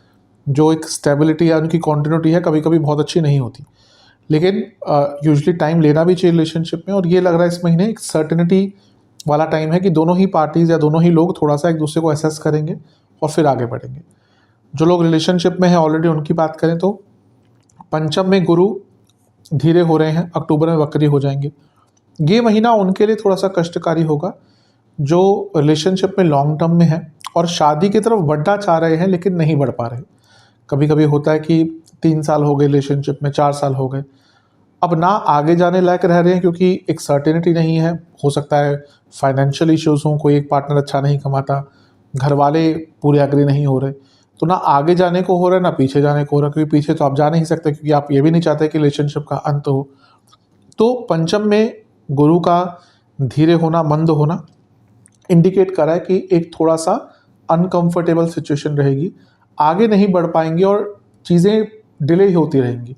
जो एक स्टेबिलिटी या उनकी कॉन्टिन्यूटी है कभी कभी बहुत अच्छी नहीं होती। लेकिन यूजुअली टाइम लेना भी चाहिए रिलेशनशिप में, और ये लग रहा है इस महीने एक सर्टेनिटी वाला टाइम है कि दोनों ही पार्टीज़ या दोनों ही लोग थोड़ा सा एक दूसरे को असेस करेंगे और फिर आगे बढ़ेंगे। जो लोग रिलेशनशिप में हैं ऑलरेडी उनकी बात करें तो पंचम में गुरु धीरे हो रहे हैं, अक्टूबर में वक्री हो जाएंगे। ये महीना उनके लिए थोड़ा सा कष्टकारी होगा जो रिलेशनशिप में लॉन्ग टर्म में है और शादी की तरफ बढ़ना चाह रहे हैं लेकिन नहीं बढ़ पा रहे। कभी कभी होता है कि 3 साल हो गए रिलेशनशिप में, 4 साल हो गए, अब ना आगे जाने लायक रह रहे हैं क्योंकि एक सर्टेनिटी नहीं है। हो सकता है फाइनेंशियल इश्यूज़ हों, कोई एक पार्टनर अच्छा नहीं कमाता, घर वाले पूरे एग्री नहीं हो रहे, तो ना आगे जाने को हो रहा है ना पीछे जाने को हो रहा है, क्योंकि पीछे तो आप जा नहीं सकते क्योंकि आप ये भी नहीं चाहते कि रिलेशनशिप का अंत हो। तो पंचम में गुरु का धीरे होना, मंद होना इंडिकेट कर रहा है कि एक थोड़ा सा अनकंफर्टेबल सिचुएशन रहेगी, आगे नहीं बढ़ पाएंगे और चीज़ें डिले होती रहेंगी।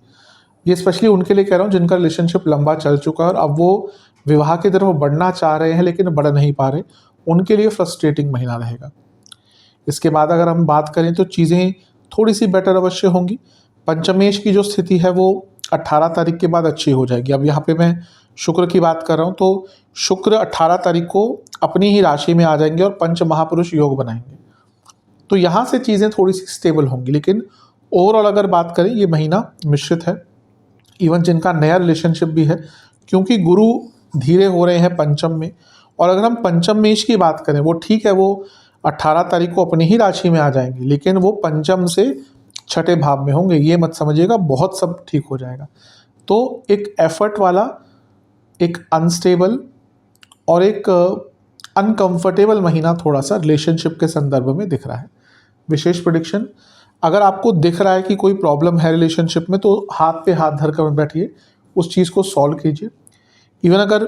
ये स्पेशली उनके लिए कह रहा हूँ जिनका रिलेशनशिप लंबा चल चुका है और अब वो विवाह की तरफ बढ़ना चाह रहे हैं लेकिन बढ़ नहीं पा रहे, उनके लिए फ्रस्ट्रेटिंग महीना रहेगा। इसके बाद अगर हम बात करें तो चीज़ें थोड़ी सी बेटर अवश्य होंगी। पंचमेश की जो स्थिति है वो 18 तारीख के बाद अच्छी हो जाएगी। अब यहाँ पे मैं शुक्र की बात कर रहा हूँ तो शुक्र 18 तारीख को अपनी ही राशि में आ जाएंगे और पंच महापुरुष योग बनाएंगे, तो यहाँ से चीज़ें थोड़ी सी स्टेबल होंगी। लेकिन ओवरऑल अगर बात करें ये महीना मिश्रित है, इवन जिनका नया रिलेशनशिप भी है, क्योंकि गुरु धीरे हो रहे हैं पंचम में। और अगर हम पंचम मेष की बात करें वो ठीक है, वो 18 तारीख को अपनी ही राशि में आ जाएंगे लेकिन वो पंचम से छठे भाव में होंगे। ये मत समझिएगा बहुत सब ठीक हो जाएगा। तो एक एफर्ट वाला, एक अनस्टेबल और एक अनकंफर्टेबल महीना थोड़ा सा रिलेशनशिप के संदर्भ में दिख रहा है। विशेष प्रेडिक्शन, अगर आपको दिख रहा है कि कोई प्रॉब्लम है रिलेशनशिप में तो हाथ पे हाथ धर कर बैठिए, उस चीज़ को सॉल्व कीजिए। इवन अगर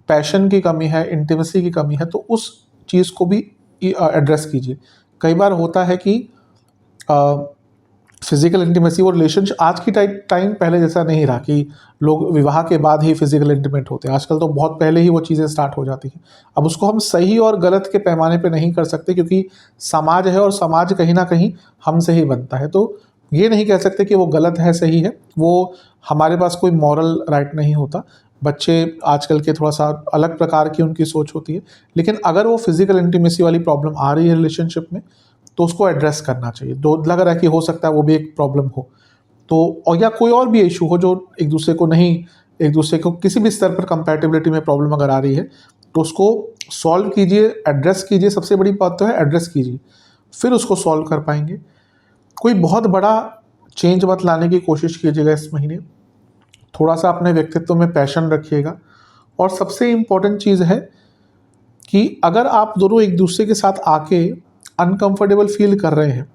पैशन की कमी है, इंटीमेसी की कमी है, तो उस चीज़ को भी एड्रेस कीजिए। कई बार होता है कि फिजिकल इंटीमेसी और रिलेशनशिप आज की टाइम पहले जैसा नहीं रहा कि लोग विवाह के बाद ही फिजिकल इंटीमेट होते हैं। आजकल तो बहुत पहले ही वो चीज़ें स्टार्ट हो जाती हैं। अब उसको हम सही और गलत के पैमाने पे नहीं कर सकते क्योंकि समाज है और समाज कहीं ना कहीं हमसे ही बनता है। तो ये नहीं कह सकते कि वो गलत है, सही है, वो हमारे पास कोई मॉरल राइट नहीं होता। बच्चे आजकल के थोड़ा सा अलग प्रकार की उनकी सोच होती है, लेकिन अगर वो फिजिकल इंटीमेसी वाली प्रॉब्लम आ रही है रिलेशनशिप में तो उसको एड्रेस करना चाहिए। तो लग रहा है कि हो सकता है वो भी एक प्रॉब्लम हो तो, और या कोई और भी इशू हो जो एक दूसरे को किसी भी स्तर पर कंपैटिबिलिटी में प्रॉब्लम अगर आ रही है तो उसको सॉल्व कीजिए, एड्रेस कीजिए। सबसे बड़ी बात तो है एड्रेस कीजिए, फिर उसको सॉल्व कर पाएंगे। कोई बहुत बड़ा चेंज मत लाने की कोशिश कीजिएगा इस महीने। थोड़ा सा अपने व्यक्तित्व में पैशन रखिएगा। और सबसे इम्पोर्टेंट चीज़ है कि अगर आप दोनों एक दूसरे के साथ आके अनकंफर्टेबल फील कर रहे हैं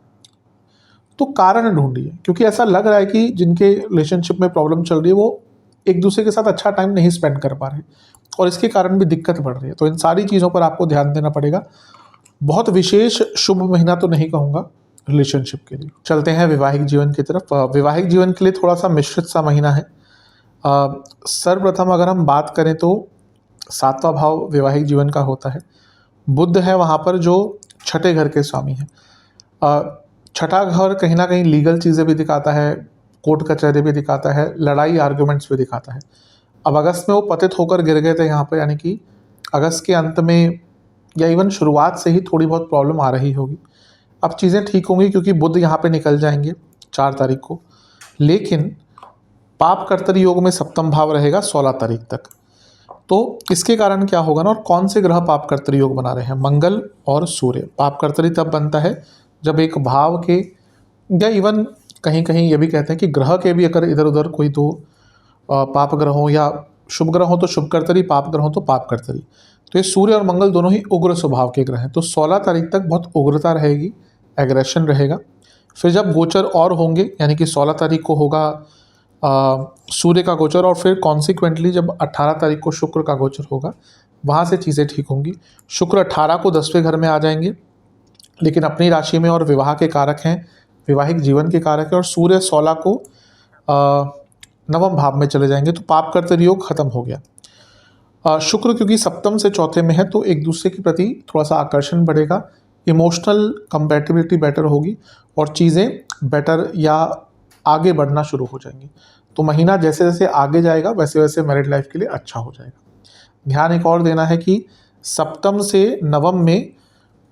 तो कारण ढूंढिए, क्योंकि ऐसा लग रहा है कि जिनके रिलेशनशिप में प्रॉब्लम चल रही है वो एक दूसरे के साथ अच्छा टाइम नहीं स्पेंड कर पा रहे और इसके कारण भी दिक्कत बढ़ रही है। तो इन सारी चीज़ों पर आपको ध्यान देना पड़ेगा। बहुत विशेष शुभ महीना तो नहीं कहूँगा रिलेशनशिप के लिए। चलते हैं वैवाहिक जीवन की तरफ। वैवाहिक जीवन के लिए थोड़ा सा मिश्रित सा महीना है। सर्वप्रथम अगर हम बात करें तो 7वां भाव वैवाहिक जीवन का होता है। बुध है वहाँ पर जो छठे घर के स्वामी हैं। छठा घर कहीं ना कहीं लीगल चीज़ें भी दिखाता है, कोर्ट कचहरी भी दिखाता है, लड़ाई आर्ग्यूमेंट्स भी दिखाता है। अब अगस्त में वो पतित होकर गिर गए थे यहाँ पर, यानी कि अगस्त के अंत में या इवन शुरुआत से ही थोड़ी बहुत प्रॉब्लम आ रही होगी। अब चीज़ें ठीक होंगी क्योंकि बुध यहाँ पे निकल जाएंगे 4 तारीख को, लेकिन पाप कर्तरी योग में सप्तम भाव रहेगा 16 तारीख तक। तो इसके कारण क्या होगा ना, और कौन से ग्रह पाप कर्तरी योग बना रहे हैं? मंगल और सूर्य। पाप कर्तरी तब बनता है जब एक भाव के, या इवन कहीं कहीं ये भी कहते हैं कि ग्रह के भी अगर इधर उधर कोई दो पाप ग्रह हो या शुभ ग्रह हो तो शुभ कर्तरी, पाप ग्रह हो तो पाप कर्तरी। तो ये सूर्य और मंगल दोनों ही उग्र स्वभाव के ग्रह हैं। तो 16 तारीख तक बहुत उग्रता रहेगी, एग्रेशन रहेगा। फिर जब गोचर और होंगे, यानी कि 16 तारीख को होगा सूर्य का गोचर और फिर कॉन्सिक्वेंटली जब 18 तारीख को शुक्र का गोचर होगा, वहाँ से चीज़ें ठीक होंगी। शुक्र 18 को 10वें घर में आ जाएंगे लेकिन अपनी राशि में, और विवाह के कारक हैं, वैवाहिक जीवन के कारक है। और सूर्य 16 को 9वें भाव में चले जाएंगे। तो पाप कर्तरी योग खत्म हो गया। शुक्र क्योंकि सप्तम से चौथे में है तो एक दूसरे के प्रति थोड़ा सा आकर्षण बढ़ेगा, इमोशनल कंपैटिबिलिटी बेटर होगी और चीज़ें बेटर या आगे बढ़ना शुरू हो जाएंगी। तो महीना जैसे जैसे आगे जाएगा वैसे वैसे मैरिड लाइफ के लिए अच्छा हो जाएगा। ध्यान एक और देना है कि सप्तम से नवम में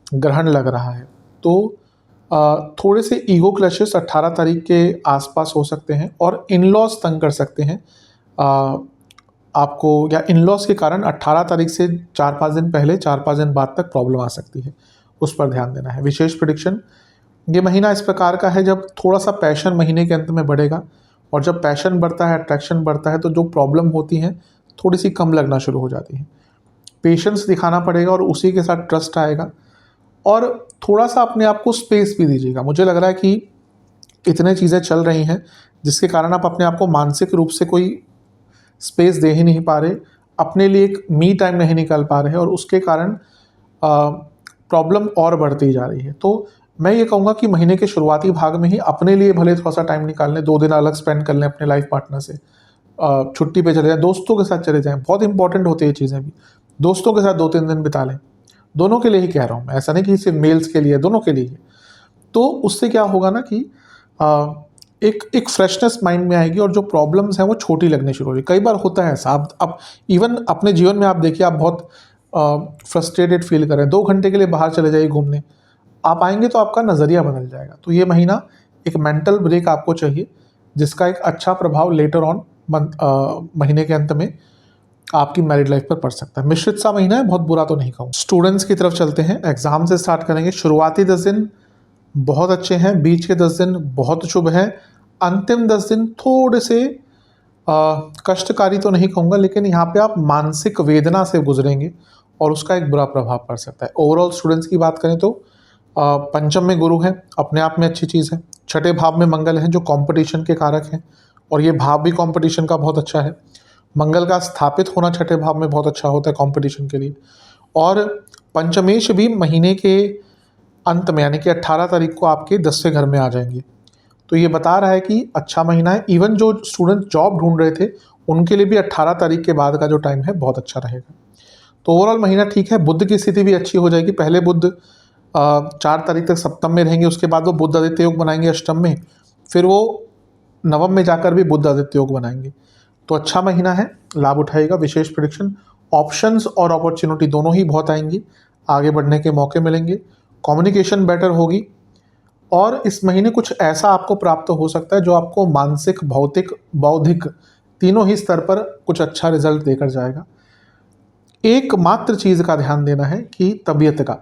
ग्रहण लग रहा है, तो थोड़े से ईगो क्लैशेस 18 तारीख के आसपास हो सकते हैं और इन लॉज तंग कर सकते हैं आपको, या इन लॉज के कारण 18 तारीख से 4-5 दिन पहले 4-5 दिन बाद तक प्रॉब्लम आ सकती है, उस पर ध्यान देना है। विशेष प्रेडिक्शन, ये महीना इस प्रकार का है जब थोड़ा सा पैशन महीने के अंत में बढ़ेगा, और जब पैशन बढ़ता है, अट्रैक्शन बढ़ता है, तो जो प्रॉब्लम होती हैं थोड़ी सी कम लगना शुरू हो जाती हैं। पेशेंस दिखाना पड़ेगा और उसी के साथ ट्रस्ट आएगा, और थोड़ा सा अपने आप को स्पेस भी दीजिएगा। मुझे लग रहा है कि इतने चीज़ें चल रही हैं जिसके कारण आप अपने आप को मानसिक रूप से कोई स्पेस दे ही नहीं पा रहे, अपने लिए एक मी टाइम नहीं निकाल पा रहे, और उसके कारण प्रॉब्लम और बढ़ती जा रही है। तो मैं ये कहूँगा कि महीने के शुरुआती भाग में ही अपने लिए भले थोड़ा सा टाइम निकाल लें, 2 दिन अलग स्पेंड कर लें अपने लाइफ पार्टनर से, छुट्टी पे चले जाएं, दोस्तों के साथ चले जाएं, बहुत इंपॉर्टेंट होती है ये चीज़ें भी। दोस्तों के साथ 2-3 दिन बिता लें, दोनों के लिए ही कह रहा हूँ मैं, ऐसा नहीं कि सिर्फ मेल्स के लिए, दोनों के लिए। तो उससे क्या होगा ना कि एक फ्रेशनेस माइंड में आएगी, और जो प्रॉब्लम्स हैं वो छोटी लगनी शुरू होगी। कई बार होता है ऐसा, आप इवन अपने जीवन में आप देखिए, आप बहुत फ्रस्ट्रेटेड फील कर रहे हैं, 2 घंटे के लिए बाहर चले जाइए घूमने, आप आएंगे तो आपका नज़रिया बदल जाएगा। तो ये महीना एक मेंटल ब्रेक आपको चाहिए, जिसका एक अच्छा प्रभाव लेटर ऑन महीने के अंत में आपकी मैरिड लाइफ पर पड़ सकता है। मिश्रित सा महीना है, बहुत बुरा तो नहीं कहूँ। स्टूडेंट्स की तरफ चलते हैं, एग्जाम से स्टार्ट करेंगे। शुरुआती 10 दिन बहुत अच्छे हैं, बीच के 10 दिन बहुत शुभ हैं, अंतिम 10 दिन थोड़े से कष्टकारी तो नहीं कहूँगा, लेकिन यहाँ पे आप मानसिक वेदना से गुजरेंगे और उसका एक बुरा प्रभाव पड़ सकता है। ओवरऑल स्टूडेंट्स की बात करें तो पंचम में गुरु है, अपने आप में अच्छी चीज़ है। छठे भाव में मंगल है जो कंपटीशन के कारक हैं, और ये भाव भी कंपटीशन का बहुत अच्छा है। मंगल का स्थापित होना छठे भाव में बहुत अच्छा होता है कंपटीशन के लिए। और पंचमेश भी महीने के अंत में यानी कि 18 तारीख को आपके 10वें घर में आ जाएंगे। तो ये बता रहा है कि अच्छा महीना है। इवन जो स्टूडेंट जॉब ढूंढ रहे थे उनके लिए भी 18 तारीख के बाद का जो टाइम है बहुत अच्छा रहेगा। तो ओवरऑल महीना ठीक है। बुध की स्थिति भी अच्छी हो जाएगी। पहले बुध 4 तारीख तक सप्तम में रहेंगे, उसके बाद वो बुध आदित्य योग बनाएंगे अष्टम में, फिर वो नवम में जाकर भी बुध आदित्य योग बनाएंगे। तो अच्छा महीना है, लाभ उठाएगा। विशेष प्रेडिक्शन, ऑप्शंस और अपॉर्चुनिटी दोनों ही बहुत आएंगी, आगे बढ़ने के मौके मिलेंगे, कम्युनिकेशन बेटर होगी, और इस महीने कुछ ऐसा आपको प्राप्त हो सकता है जो आपको मानसिक, भौतिक, बौद्धिक तीनों ही स्तर पर कुछ अच्छा रिजल्ट देकर जाएगा। एकमात्र चीज़ का ध्यान देना है कि तबीयत का।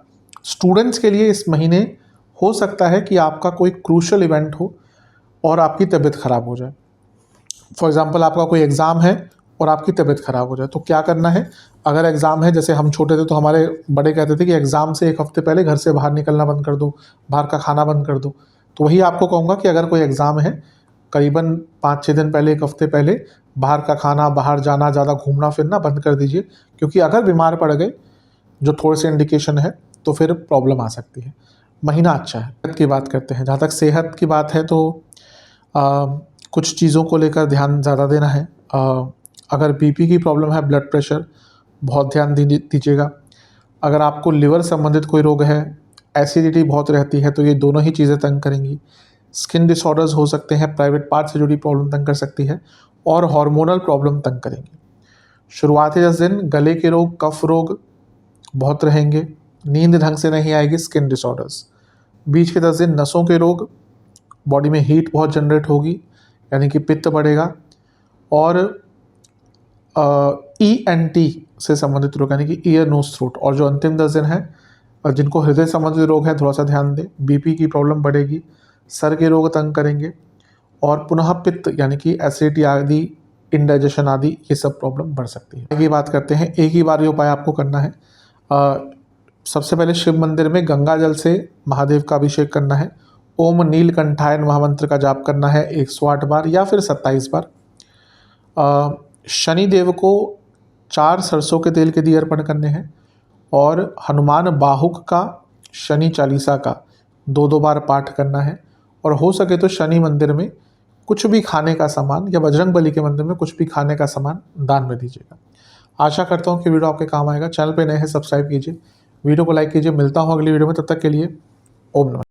स्टूडेंट्स के लिए इस महीने हो सकता है कि आपका कोई क्रूशल इवेंट हो और आपकी तबीयत खराब हो जाए। फॉर एग्जांपल आपका कोई एग्ज़ाम है और आपकी तबीयत खराब हो जाए, तो क्या करना है? अगर एग्ज़ाम है, जैसे हम छोटे थे तो हमारे बड़े कहते थे कि एग्ज़ाम से 1 हफ्ते पहले घर से बाहर निकलना बंद कर दो, बाहर का खाना बंद कर दो। तो वही आपको कहूँगा कि अगर कोई एग्ज़ाम है, करीबन 5-6 दिन पहले, 1 हफ्ते पहले बाहर का खाना, बाहर जाना, ज़्यादा घूमना फिरना बंद कर दीजिए, क्योंकि अगर बीमार पड़ गए, जो थोड़े से इंडिकेशन है, तो फिर प्रॉब्लम आ सकती है। महीना अच्छा है। सेहत की बात करते हैं। जहाँ तक सेहत की बात है तो कुछ चीज़ों को लेकर ध्यान ज़्यादा देना है। अगर बीपी की प्रॉब्लम है, ब्लड प्रेशर, बहुत ध्यान दीजिएगा। अगर आपको लिवर संबंधित कोई रोग है, एसिडिटी बहुत रहती है, तो ये दोनों ही चीज़ें तंग करेंगी। स्किन डिसऑर्डर्स हो सकते हैं, प्राइवेट पार्ट से जुड़ी प्रॉब्लम तंग कर सकती है, और हार्मोनल प्रॉब्लम तंग करेंगी। शुरुआती 10 दिन गले के रोग, कफ रोग बहुत रहेंगे, नींद ढंग से नहीं आएगी, स्किन डिसऑर्डर्स। बीच के 10 दिन नसों के रोग, बॉडी में हीट बहुत जनरेट होगी, यानी कि पित्त बढ़ेगा, और ENT से संबंधित रोग यानी कि ईयर, नोज, थ्रोट। और जो अंतिम 10 दिन है, जिनको हृदय संबंधित रोग है, थोड़ा सा ध्यान दें। बीपी की प्रॉब्लम बढ़ेगी, सर के रोग तंग करेंगे, और पुनः पित्त यानी कि एसिडिटी आदि, इंडाइजेशन आदि, ये सब प्रॉब्लम बढ़ सकती है। आगे बात करते हैं। एक ही बार ये उपाय आपको करना है। सबसे पहले शिव मंदिर में गंगा जल से महादेव का अभिषेक करना है। ओम नीलकंठायन महामंत्र का जाप करना है 108 बार या फिर 27 बार। शनि देव को 4 सरसों के तेल के दिए अर्पण करने हैं, और हनुमान बाहुक का शनि चालीसा का 2-2 बार पाठ करना है। और हो सके तो शनि मंदिर में कुछ भी खाने का सामान, या बजरंग बली के मंदिर में कुछ भी खाने का सामान दान में दीजिएगा। आशा करता हूँ कि वीडियो आपके काम आएगा। चैनल पे नए हैं, सब्सक्राइब कीजिए, वीडियो को लाइक कीजिए। मिलता हूँ अगली वीडियो में, तब तक के लिए ओम नमः।